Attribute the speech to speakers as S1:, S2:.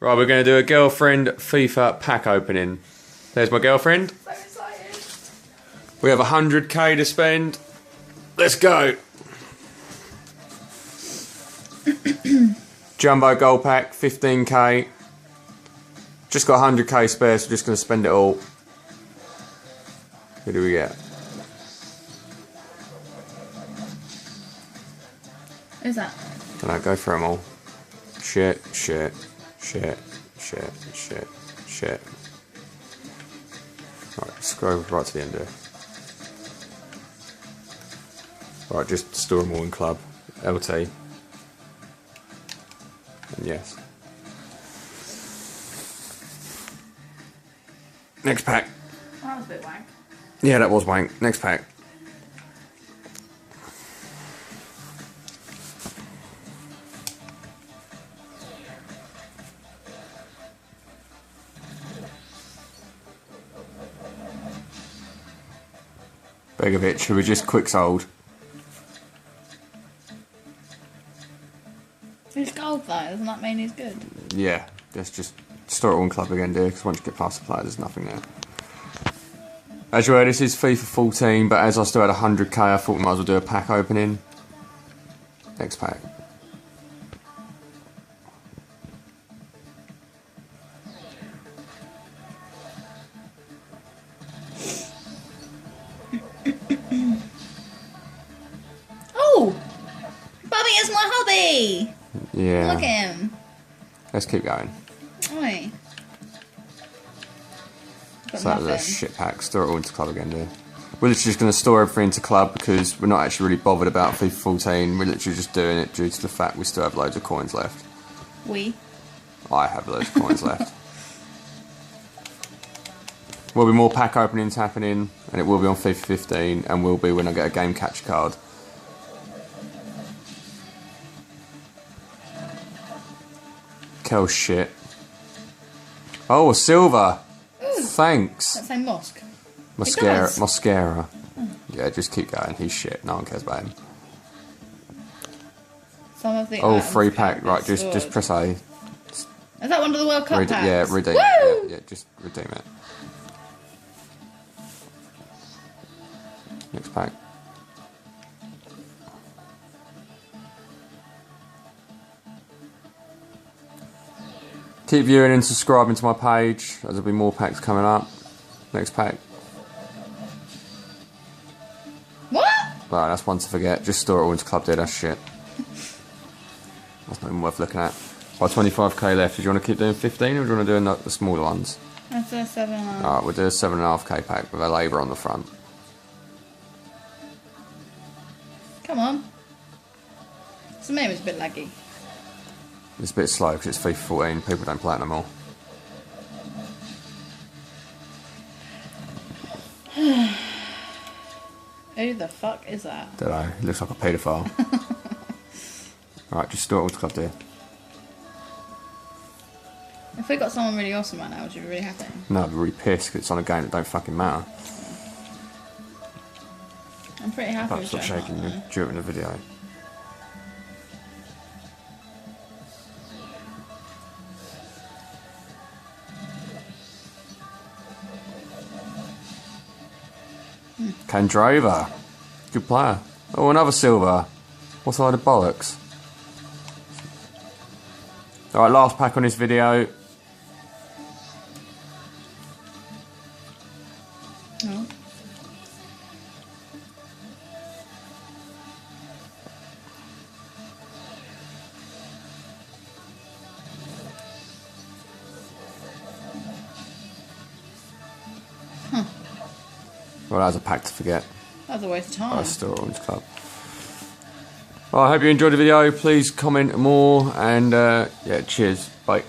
S1: Right, we're going to do a girlfriend FIFA pack opening. There's my girlfriend.
S2: So excited.
S1: We have 100k to spend. Let's go. Jumbo gold pack, 15k. Just got 100k spare, so we're just going to spend it all. Who do we get?
S2: Who's that?
S1: Can I go for them all? Shit, shit, shit, shit, shit, shit. Right, scroll right to the end there. Right, just store them all in club. LT. And yes. Next pack.
S2: Oh, that was a bit wank.
S1: Yeah, that was wank. Next pack. Begovic, who we just quick sold.
S2: He's gold though, doesn't that mean he's good?
S1: Yeah, let's just store it all in club again, dear, because once you get past the player, there's nothing there. As you heard, this is FIFA 14, but as I still had 100k, I thought we might as well do a pack opening. Next pack.
S2: Oh! Bobby is my hobby!
S1: Yeah.
S2: Look at him.
S1: Let's keep going.
S2: Oi.
S1: So that's a shit pack. Store it all into club again, dear. We're literally just going to store everything into club because we're not actually really bothered about FIFA 14. We're literally just doing it due to the fact we still have loads of coins left. I have loads of coins left. Will be more pack openings happening, and it will be on FIFA 15, and will be when I get a game catcher card. Kel shit. Oh, a silver.
S2: Ooh.
S1: Thanks.
S2: That's a mosque.
S1: Mascara. Yeah, just keep going. He's shit. No one cares about him.
S2: Some of the
S1: Oh, free pack. Right, just press A.
S2: Is that one of the World Cup packs?
S1: Yeah, redeem
S2: Woo!
S1: it. Yeah, just redeem it. Next pack. Keep viewing and subscribing to my page, as there'll be more packs coming up. Next pack.
S2: What?
S1: Right, that's one to forget. Just store it all into club, dear. That's shit. That's not even worth looking at. By 25k left. Do you want to keep doing 15 or do you want to do the smaller ones?
S2: That's a 7.5.
S1: Alright, we'll do a 7.5k pack with a labour on the front.
S2: Come on. So maybe it's a bit laggy.
S1: It's a bit slow because it's FIFA 14. People don't play it no more.
S2: Who the fuck is that?
S1: Don't know. It looks like a paedophile. Alright, just store it all to club, dear.
S2: If we got someone really awesome right now, would you be really happy?
S1: No, I'd be really pissed because it's on a game that don't fucking matter.
S2: I'm pretty happy
S1: Perhaps
S2: with
S1: stop
S2: Joe
S1: shaking
S2: Hart,
S1: you during the video. Kandrova. Good player. Oh, another silver. What's a load of bollocks? Alright, last pack on this video.
S2: No.
S1: Well, that was a pack to forget.
S2: That was a waste of time.
S1: I still Orange Club. Well, I hope you enjoyed the video. Please comment more and yeah, cheers. Bye.